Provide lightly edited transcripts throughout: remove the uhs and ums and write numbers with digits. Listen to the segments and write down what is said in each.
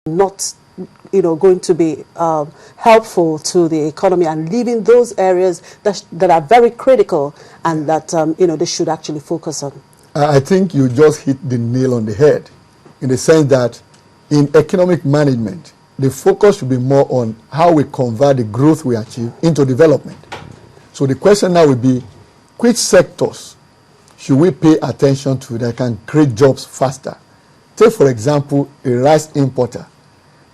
not, going to be helpful to the economy, and leaving those areas that are very critical and that, they should actually focus on? I think you just hit the nail on the head, in the sense that in economic management, the focus should be more on how we convert the growth we achieve into development. So the question now will be, which sectors should we pay attention to that can create jobs faster? Take, for example, a rice importer.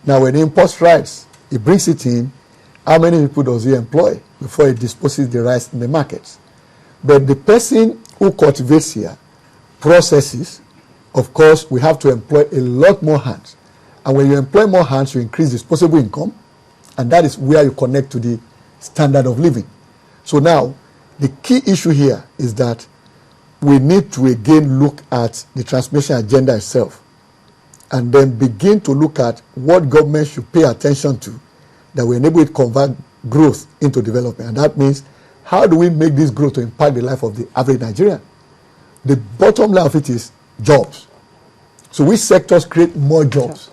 Now, when he imports rice, he brings it in. How many people does he employ before he disposes the rice in the markets? But the person who cultivates here, processes, of course, we have to employ a lot more hands. And when you employ more hands, you increase disposable income, and that is where you connect to the standard of living. So now, the key issue here is that we need to again look at the transformation agenda itself, and then begin to look at what government should pay attention to that will enable it to convert growth into development. And that means, how do we make this growth to impact the life of the average Nigerian? The bottom line of it is jobs. So which sectors create more jobs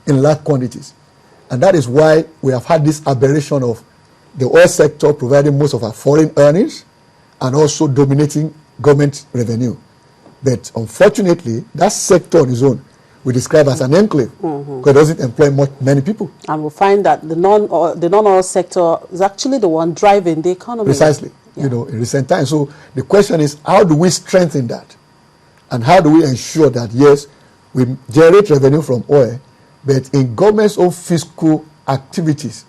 in large quantities? And that is why we have had this aberration of the oil sector providing most of our foreign earnings and also dominating government revenue. But unfortunately, that sector on its own we describe as an enclave, because it doesn't employ many people. And we'll find that the non-oil sector is actually the one driving the economy. Precisely, in recent times. So the question is, how do we strengthen that? And how do we ensure that, yes, we generate revenue from oil, but in government's own fiscal activities,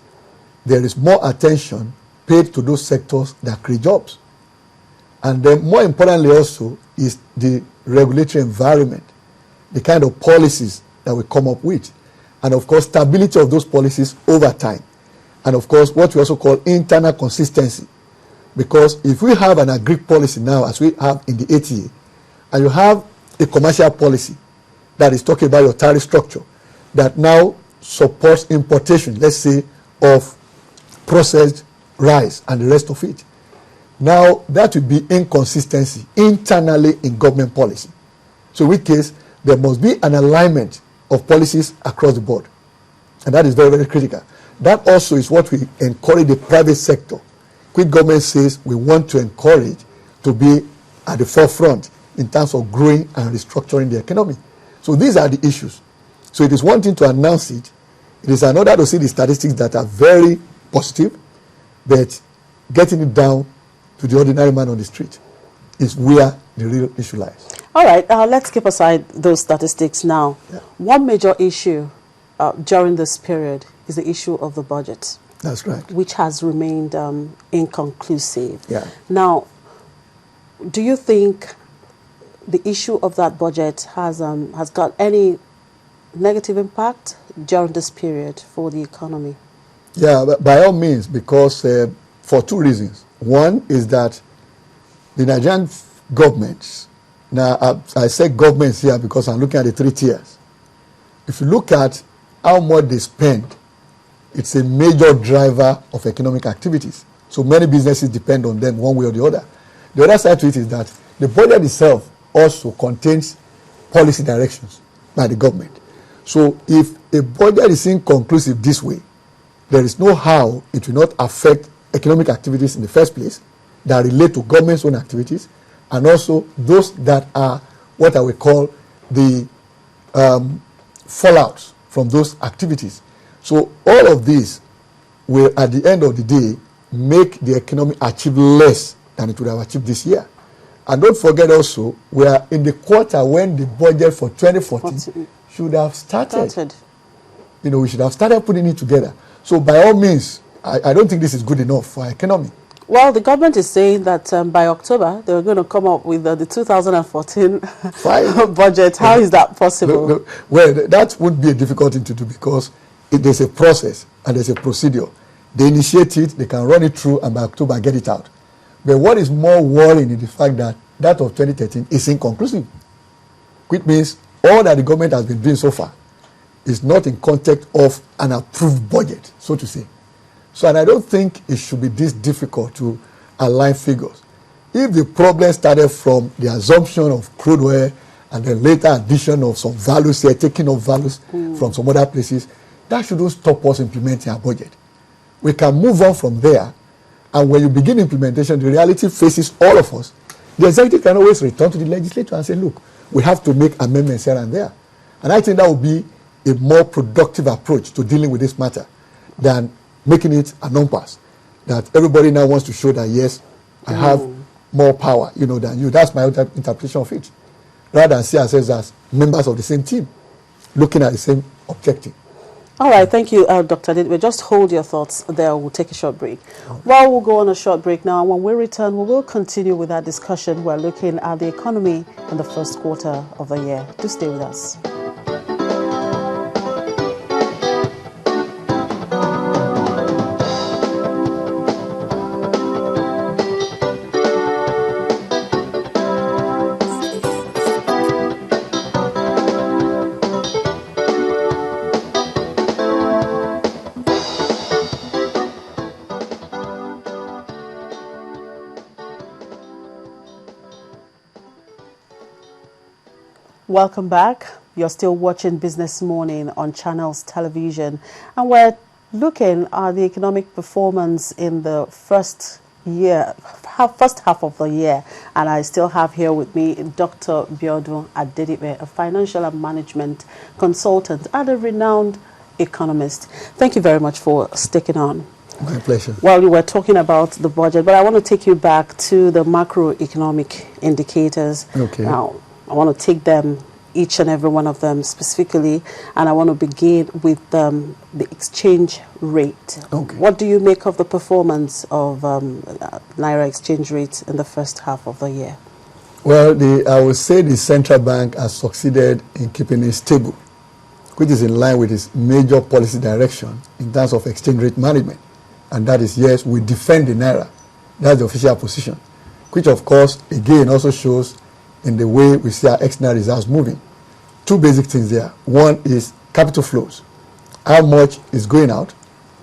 there is more attention paid to those sectors that create jobs. And then more importantly also is the regulatory environment, the kind of policies that we come up with, and of course stability of those policies over time, and of course what we also call internal consistency. Because if we have an agric policy now, as we have in the ATA, and you have a commercial policy that is talking about your tariff structure that now supports importation, let's say, of processed rice and the rest of it, now that would be inconsistency internally in government policy. So in which case, there must be an alignment of policies across the board. And that is very, very critical. That also is what we encourage the private sector, which government says we want to encourage to be at the forefront in terms of growing and restructuring the economy. So these are the issues. So it is one thing to announce it. It is another to see the statistics that are very positive, but getting it down to the ordinary man on the street is where the real issue lies. All right, let's keep aside those statistics now. Yeah. One major issue during this period is the issue of the budget. That's right. Which has remained inconclusive. Yeah. Now, do you think the issue of that budget has got any negative impact during this period for the economy? Yeah, by all means, because for two reasons. One is that the Nigerian governments, now I say governments here because I'm looking at the 3 tiers. If you look at how much they spend, it's a major driver of economic activities. So many businesses depend on them one way or the other. The other side to it is that the budget itself also contains policy directions by the government. So if a budget is inconclusive this way, there is no how it will not affect economic activities in the first place that relate to government's own activities, and also those that are what I will call the fallouts from those activities. So all of these will, at the end of the day, make the economy achieve less than it would have achieved this year. And don't forget also, we are in the quarter when the budget for 2014 should have started. You know, we should have started putting it together. So by all means, I don't think this is good enough for our economy. Well, the government is saying that by October, they're going to come up with the 2014 budget. How is that possible? Well, that would be a difficult thing to do because there's a process and there's a procedure. They initiate it, they can run it through, and by October get it out. But what is more worrying is the fact that that of 2013 is inconclusive, which means all that the government has been doing so far is not in context of an approved budget, so to say. So, and I don't think it should be this difficult to align figures. If the problem started from the assumption of crude oil and then later addition of some values here, taking of values from some other places, that shouldn't stop us implementing our budget. We can move on from there, and when you begin implementation, the reality faces all of us. The executive can always return to the legislature and say, look, we have to make amendments here and there. And I think that would be a more productive approach to dealing with this matter than making it a non-pass. That everybody now wants to show that, yes, I have more power, than you. That's my interpretation of it. Rather than see ourselves as members of the same team, looking at the same objective. All right, thank you, Dr. Adedipe. Just hold your thoughts there. We'll take a short break. Well, we'll go on a short break now. When we return, we will continue with our discussion. We're looking at the economy in the first quarter of the year. Do stay with us. Welcome back. You're still watching Business Morning on Channels Television, and we're looking at the economic performance in the first half of the year. And I still have here with me Dr. Biodun Adedipe, a financial and management consultant and a renowned economist. Thank you very much for sticking on. My pleasure. Well, we were talking about the budget, but I want to take you back to the macroeconomic indicators. Okay. Now, I want to take them, each and every one of them specifically, and I want to begin with the exchange rate. Okay. What do you make of the performance of Naira exchange rate in the first half of the year? Well, I would say the central bank has succeeded in keeping it stable, which is in line with its major policy direction in terms of exchange rate management. And that is, yes, we defend the Naira. That's the official position, which of course, again, also shows in the way we see our external reserves moving. Two basic things there. One is capital flows. How much is going out,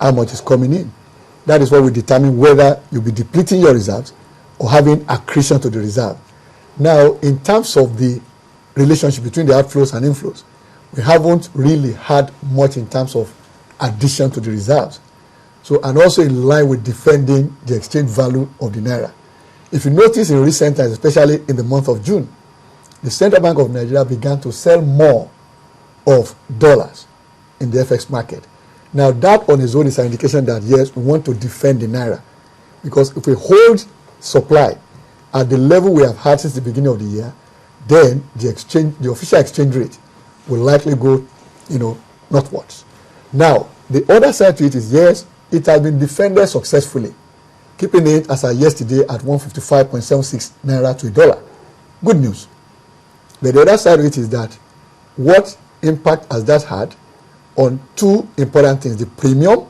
how much is coming in. That is what will determine whether you'll be depleting your reserves or having accretion to the reserve. Now, in terms of the relationship between the outflows and inflows, we haven't really had much in terms of addition to the reserves. So, and also in line with defending the exchange value of the Naira. If you notice in recent times, especially in the month of June, the Central Bank of Nigeria began to sell more of dollars in the FX market. Now, that on its own is an indication that, yes, we want to defend the Naira. Because if we hold supply at the level we have had since the beginning of the year, then the official exchange rate will likely go, northwards. Now, the other side to it is, yes, it has been defended successfully, keeping it as of yesterday at 155.76 Naira to a dollar. Good news. But the other side of it is that what impact has that had on two important things? The premium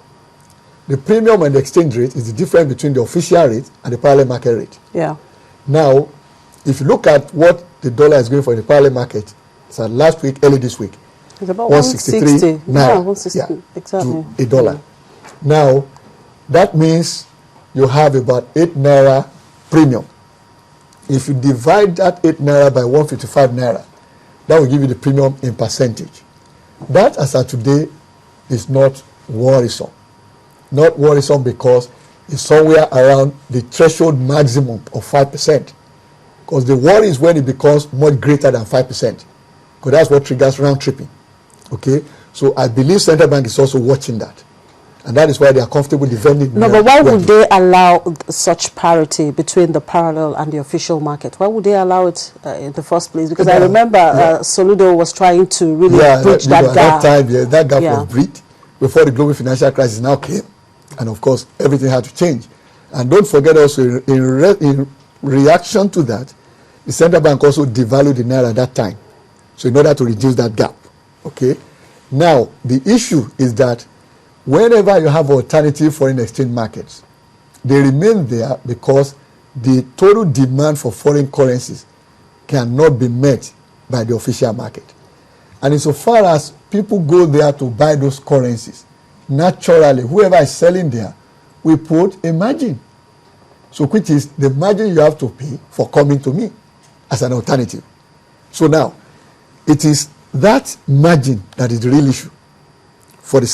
and the exchange rate is the difference between the official rate and the parallel market rate. Yeah. Now, if you look at what the dollar is going for in the parallel market, so last week, early this week, it's about 163 Naira, yeah, 160, exactly. to a dollar. Now, that means you have about 8 Naira premium. If you divide that 8 Naira by 155 Naira, that will give you the premium in percentage. That, as of today, is not worrisome. Not worrisome because it's somewhere around the threshold maximum of 5%. Because the worry is when it becomes much greater than 5%. Because that's what triggers round tripping. Okay? So I believe Central Bank is also watching that. And that is why they are comfortable defending. No, but why would they allow such parity between the parallel and the official market? Why would they allow it in the first place? Because I remember Soludo was trying to really bridge that gap. At that time, that gap was bridged before the global financial crisis now came. And of course, everything had to change. And don't forget also, in reaction to that, the central bank also devalued the Naira at that time. So in order to reduce that gap. Okay? Now, the issue is that whenever you have alternative foreign exchange markets, they remain there because the total demand for foreign currencies cannot be met by the official market. And insofar as people go there to buy those currencies, naturally, whoever is selling there will put a margin. So which is the margin you have to pay for coming to me as an alternative. So now, it is that margin that is the real issue for the